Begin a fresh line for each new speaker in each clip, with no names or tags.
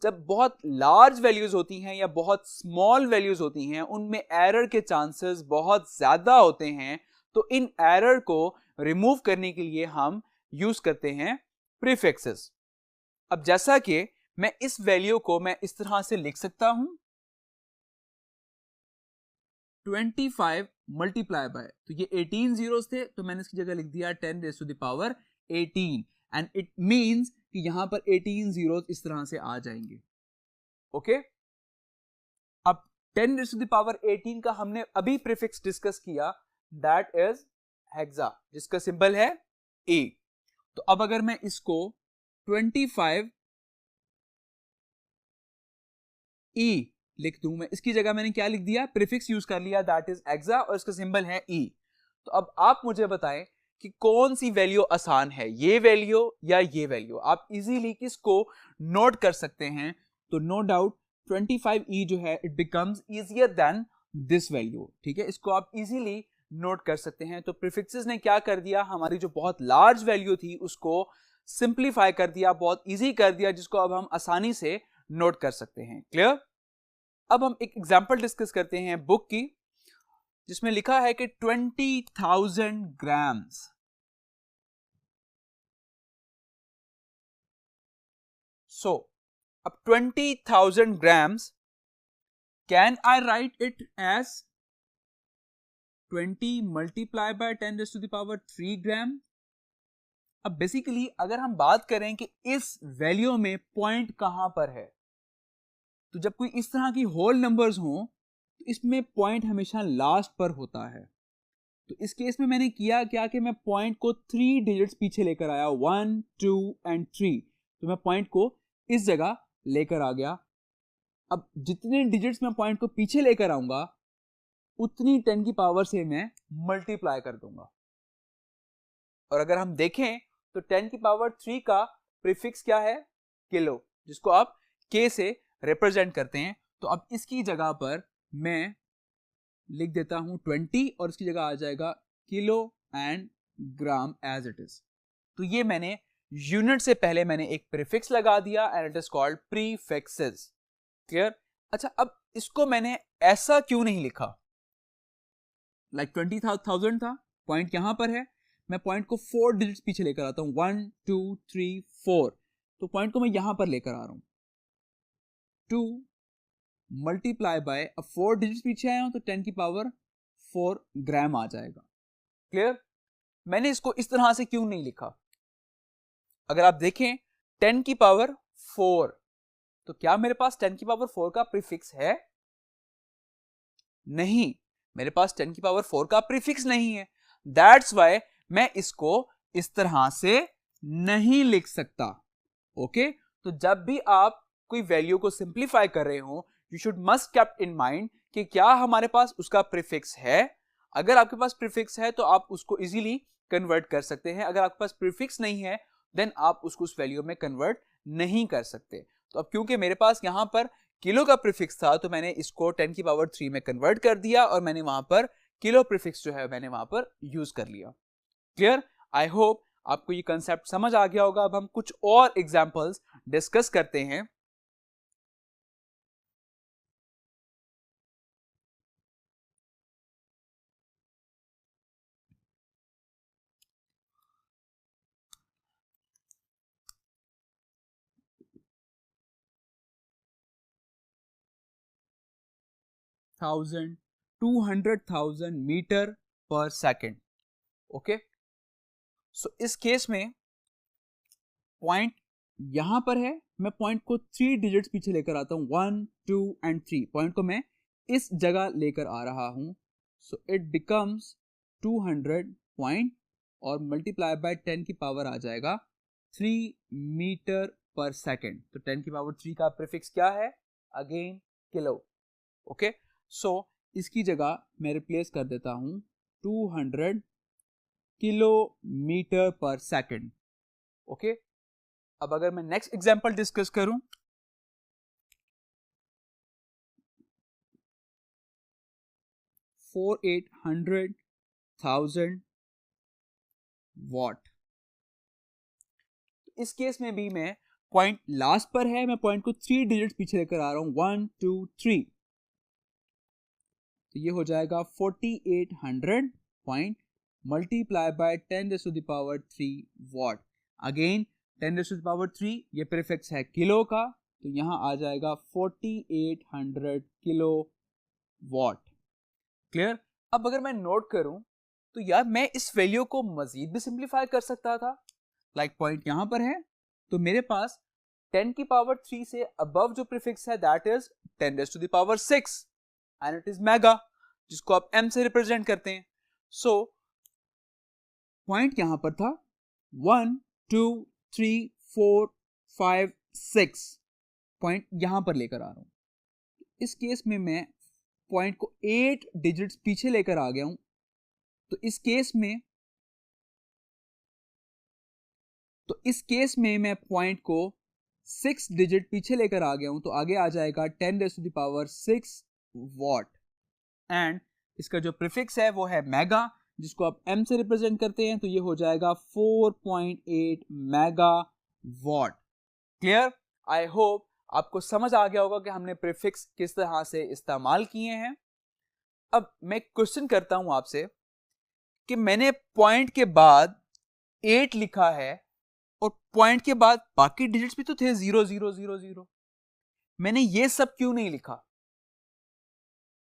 जब बहुत large values होती हैं या बहुत स्मॉल वैल्यूज होती हैं, उनमें एरर के चांसेस बहुत ज्यादा होते हैं। तो इन एरर को रिमूव करने के लिए हम यूज करते हैं प्रीफिक्सेस। अब जैसा कि मैं इस वैल्यू को मैं इस तरह से लिख सकता हूं, 25 मल्टीप्लाई बाय, तो ये 18 जीरोस थे, तो मैंने इसकी जगह लिख दिया 10 raise to the power 18, and it means कि यहां पर 18 जीरोस इस तरह से आ जाएंगे। ओके, अब 10 रेज़ टू द पावर 18 का हमने अभी प्रीफिक्स डिस्कस किया, दैट इज हेक्सा, जिसका सिंबल है ए। तो अब अगर मैं इसको 25 ई लिख दूं, मैं इसकी जगह मैंने क्या लिख दिया, प्रीफिक्स यूज कर लिया, दैट इज हेक्सा, और इसका सिंबल है ई। तो अब आप मुझे बताएं कि कौन सी वैल्यू आसान है, ये वैल्यू या ये वैल्यू। आप इजीली किसको नोट कर सकते हैं? तो नो डाउट 25e जो है it becomes easier than this value. ठीक है, इसको आप इजीली नोट कर सकते हैं। तो प्रीफिक्सेस ने क्या कर दिया, हमारी जो बहुत लार्ज वैल्यू थी उसको सिंप्लीफाई कर दिया, बहुत इजी कर दिया, जिसको अब हम आसानी से नोट कर सकते हैं। क्लियर? अब हम एक एग्जांपल डिस्कस करते हैं बुक की, जिसमें लिखा है कि 20,000 ग्राम्स। सो अब 20,000 grams, can I write it as 20 multiply by 10 raise to the power 3 gram. अब बेसिकली अगर हम बात करें कि इस वैल्यू में पॉइंट कहां पर है, तो जब कोई इस तरह की होल नंबर्स हों तो इसमें पॉइंट हमेशा लास्ट पर होता है। तो इस केस में मैंने किया क्या कि मैं पॉइंट को 3 डिजिट्स पीछे लेकर आया, 1 2 एंड 3। तो मैं पॉइंट को इस जगह लेकर आ गया। अब जितने डिजिट्स मैं पॉइंट को पीछे लेकर आऊंगा उतनी 10 की पावर से मैं मल्टीप्लाई कर दूंगा। और अगर हम देखें तो 10 की पावर 3 का प्रीफिक्स क्या है, किलो, जिसको आप के से रिप्रेजेंट करते हैं। तो अब इसकी जगह पर मैं लिख देता हूं 20 और इसकी जगह आ जाएगा kilo and gram as it is. तो ये मैंने यूनिट से पहले मैंने एक प्रीफिक्स लगा दिया and it is called prefixes. Clear? अच्छा, अब इसको मैंने ऐसा क्यों नहीं लिखा, लाइक 20,000 था, पॉइंट यहां पर है, मैं पॉइंट को 4 डिजिट्स पीछे लेकर आता हूं, 1 2 3 4। तो पॉइंट को मैं यहां पर लेकर आ रहा हूं, 2 मल्टीप्लाई बाय, अब 4 डिजिट्स पीछे आया हूं तो 10 की पावर 4 ग्राम आ जाएगा। क्लियर? मैंने इसको इस तरह से क्यों नहीं लिखा? अगर आप देखें 10 की पावर 4, तो क्या मेरे पास 10 की पावर 4 का प्रीफिक्स है? नहीं, मेरे पास 10 की पावर 4 का प्रीफिक्स नहीं है। दैट्स वाई मैं इसको इस तरह से नहीं लिख सकता। ओके, तो जब भी आप कोई वैल्यू को सिंप्लीफाई कर रहे हो, you should must keep in mind कि क्या हमारे पास उसका प्रीफिक्स है। अगर आपके पास प्रीफिक्स है तो आप उसको इजीली कन्वर्ट कर सकते हैं, अगर आपके पास प्रीफिक्स नहीं है देन आप उसको उस वैल्यू में कन्वर्ट नहीं कर सकते। तो अब क्योंकि मेरे पास यहां पर किलो का प्रीफिक्स था तो मैंने इसको 10 की पावर 3 में कन्वर्ट कर दिया और मैंने वहां पर किलो प्रीफिक्स जो है मैंने वहां पर यूज कर लिया। क्लियर? आई होप आपको ये कंसेप्ट समझ आ गया होगा। अब हम कुछ और एग्जांपल्स डिस्कस करते हैं। थाउजेंड 200,000 मीटर पर सेकेंड। ओके, सो इस केस में पॉइंट यहां पर है, मैं पॉइंट को 3 डिजिट्स पीछे लेकर आता हूं, 1 2 एंड 3। पॉइंट को मैं इस जगह लेकर आ रहा हूं, सो इट बिकम्स 200 पॉइंट और मल्टीप्लाई बाय 10 की पावर आ जाएगा 3 मीटर पर सेकेंड। तो 10 की पावर 3 का प्रीफिक्स क्या है? Again kilo. ओके, सो इसकी जगह मैं रिप्लेस कर देता हूं 200 किलोमीटर पर सेकेंड। ओके, अब अगर मैं नेक्स्ट एग्जांपल डिस्कस करूं, फोर 800,000 वॉट। इस केस में भी मैं पॉइंट लास्ट पर है, मैं पॉइंट को 3 डिजिट पीछे लेकर आ रहा हूं, 1 2 3, तो ये हो जाएगा 4800 point multiply by 10⁻³ what. Again 10⁻³ ये प्रीफिक्स है किलो का, तो यहां आ जाएगा 4800 किलो वॉट। क्लियर? अब अगर मैं नोट करूं तो यार मैं इस वैल्यू को मजीद भी सिंप्लीफाई कर सकता था। लाइक पॉइंट यहां पर है, तो मेरे पास 10⁻³ से अबव जो प्रीफिक्स है that is 10⁻⁶ and it is mega, जिसको आप m से रिप्रेजेंट करते हैं। सो पॉइंट यहां पर था 1 2 3 4 5 6, पॉइंट यहां पर लेकर आ रहा हूं। इस केस में मैं पॉइंट को 8 डिजिट्स पीछे लेकर आ गया हूं, तो इस केस में मैं पॉइंट को 6 डिजिट पीछे लेकर आ गया हूं, तो आगे आ जाएगा 10⁻⁶ वॉट एंड इसका जो प्रीफिक्स है वो है मेगा, जिसको आप m से रिप्रेजेंट करते हैं, तो ये हो जाएगा 4.8 mega what. Clear? I hope आपको समझ आ गया होगा कि हमने प्रीफिक्स किस तरह से इस्तेमाल किए हैं। अब मैं क्वेश्चन करता हूं आपसे कि मैंने पॉइंट के बाद 8 लिखा है और पॉइंट के बाद बाकी डिजिट्स भी तो थे 0 0 0 0, मैंने ये सब क्यों नहीं लिखा?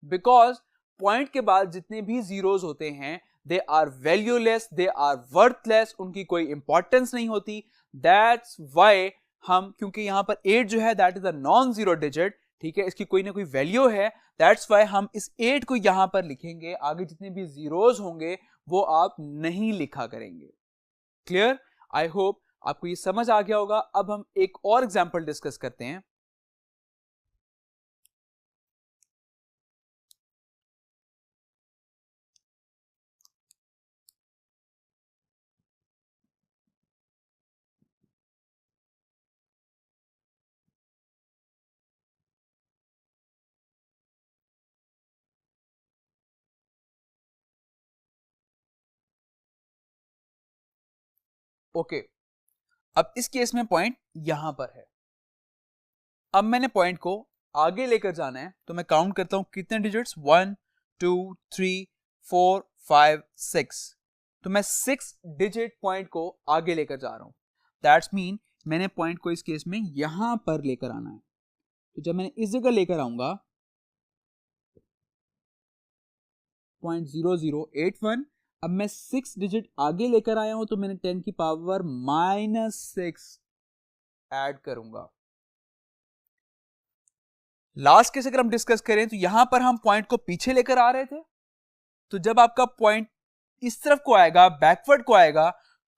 बिकॉज पॉइंट के बाद जितने भी जीरोस होते हैं they are valueless, they are worthless, उनकी कोई इंपॉर्टेंस नहीं होती। दैट्स वाई हम, क्योंकि यहां पर 8 जो है that is a non zero digit, ठीक है, इसकी कोई ना कोई वैल्यू है, दैट्स वाई हम इस 8 को यहां पर लिखेंगे, आगे जितने भी जीरोस होंगे वो आप नहीं लिखा करेंगे। क्लियर? आई होप आपको ये समझ आ गया होगा। अब हम एक और एग्जांपल डिस्कस करते हैं। ओके, अब इस केस में पॉइंट यहां पर है। अब मैंने पॉइंट को आगे लेकर जाना है, तो मैं काउंट करता हूं कितने डिजिट्स, 1 2 3 4 5 6, तो मैं 6 डिजिट पॉइंट को आगे लेकर जा रहा हूं। दैट्स मीन मैंने पॉइंट को इस केस में यहां पर लेकर आना है। तो जब मैंने इस जगह लेकर आऊंगा 0.0081, अब मैं 6 डिजिट आगे लेकर आया हूं, तो मैंने 10⁻⁻6 ऐड करूंगा। लास्ट केस अगर हम डिस्कस करें तो यहां पर हम पॉइंट को पीछे लेकर आ रहे थे, तो जब आपका पॉइंट इस तरफ को आएगा, बैकवर्ड को आएगा,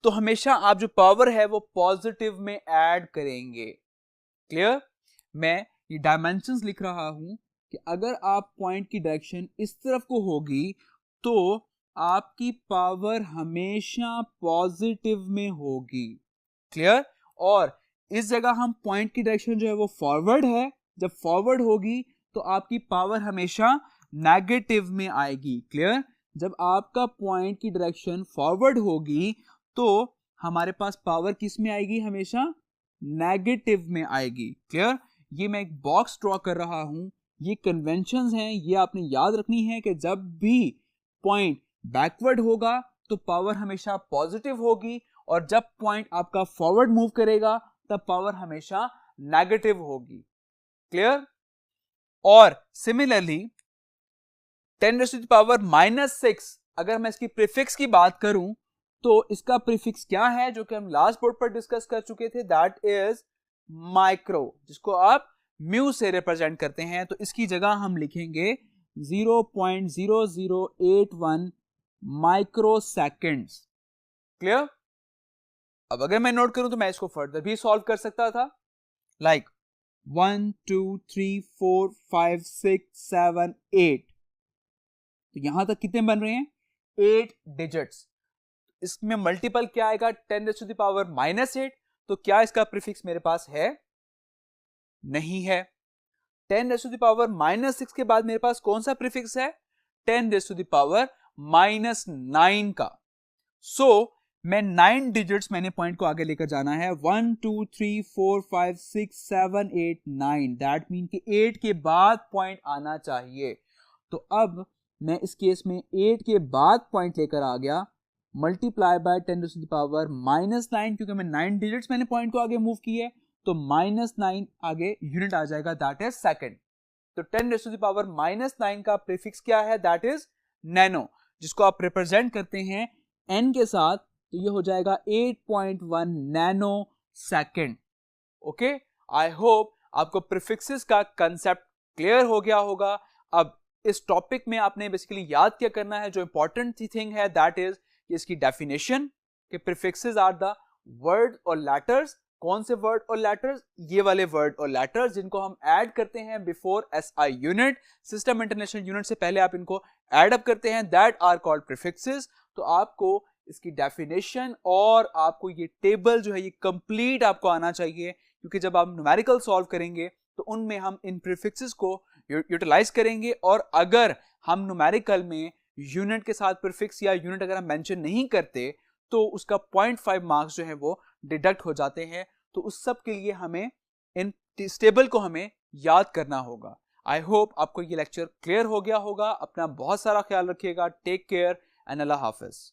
तो हमेशा आप जो पावर है वो पॉजिटिव में ऐड करेंगे। क्लियर? मैं ये डायमेंशंस लिख रहा हूं कि अगर आप पॉइंट की डायरेक्शन इस तरफ को होगी तो आपकी पावर हमेशा पॉजिटिव में होगी। क्लियर? और इस जगह हम पॉइंट की डायरेक्शन जो है वो फॉरवर्ड है, जब फॉरवर्ड होगी तो आपकी पावर हमेशा नेगेटिव में आएगी। क्लियर? जब आपका पॉइंट की डायरेक्शन फॉरवर्ड होगी तो हमारे पास पावर किस में आएगी? हमेशा नेगेटिव में आएगी। क्लियर? ये मैं एक बॉक्स ड्रॉ कर रहा हूं, ये कन्वेंशंस हैं, ये आपने याद रखनी है कि जब भी पॉइंट बैकवर्ड होगा तो पावर हमेशा पॉजिटिव होगी, और जब पॉइंट आपका फॉरवर्ड मूव करेगा तब पावर हमेशा नेगेटिव होगी। क्लियर? और सिमिलरली 10⁻⁻6 अगर मैं इसकी प्रीफिक्स की बात करूं तो इसका प्रीफिक्स क्या है, जो कि हम लास्ट बोर्ड पर डिस्कस कर चुके थे, दैट इज माइक्रो, जिसको आप म्यू से रिप्रेजेंट करते हैं। तो इसकी जगह हम लिखेंगे 0.0081 माइक्रो सेकेंड्स। क्लियर? अब अगर मैं नोट करूं तो मैं इसको फर्दर भी सॉल्व कर सकता था, लाइक 1 2 3 4 5 6 7 8, तो यहां तक कितने बन रहे हैं? 8 डिजिट्स। इसमें मल्टीपल क्या आएगा? 10⁻⁻8, तो क्या इसका प्रीफिक्स मेरे पास है? नहीं है। 10⁻⁻6 के बाद मेरे पास कौन सा प्रीफिक्स है? 10⁻⁻9 का। सो मैं 9 डिजिट्स मैंने पॉइंट को आगे लेकर जाना है, 1 2 3 4 5 6 7 8 9, दैट मीन कि 8 के बाद पॉइंट आना चाहिए। तो अब मैं इस केस में 8 के बाद पॉइंट लेकर आ गया, multiply by 10 to the power -9, क्योंकि मैं 9 डिजिट्स मैंने पॉइंट को आगे मूव किए, तो -9 आगे यूनिट आ जाएगा, दैट इज सेकंड। तो 10 टू द पावर -9 का प्रीफिक्स क्या है, दैट इज नैनो, जिसको आप रिप्रेजेंट करते हैं n के साथ, तो ये हो जाएगा 8.1 nano second. Okay, I hope आपको प्रीफिक्सेस का कंसेप्ट क्लियर हो गया होगा। अब इस टॉपिक में आपने बेसिकली याद क्या करना है, जो इंपॉर्टेंट थिंग है दैट इज इसकी डेफिनेशन, कि प्रीफिक्सेस आर द वर्ड और लेटर्स। कौन से वर्ड और लेटर्स, ये वाले वर्ड और लेटर्स जिनको हम ऐड करते हैं before SI unit, system international unit से पहले आप इनको ऐड अप करते हैं, दैट आर कॉल्ड प्रीफिक्सेस। तो आपको इसकी डेफिनेशन और आपको ये टेबल जो है ये कंप्लीट आपको आना चाहिए, क्योंकि जब आप न्यूमेरिकल सॉल्व करेंगे तो उनमें हम इन प्रीफिक्सेस को यूटिलाइज करेंगे, और अगर हम न्यूमेरिकल में यूनिट के साथ प्रीफिक्स या यूनिट अगर हम मेंशन नहीं करते तो उसका 0.5 मार्क्स जो है वो डिडक्ट हो जाते हैं। तो उस सब के लिए हमें इन इस टेबल को हमें याद करना होगा। आई होप आपको ये लेक्चर क्लियर हो गया होगा। अपना बहुत सारा ख्याल रखिएगा। टेक केयर एंड अल्लाह हाफिज।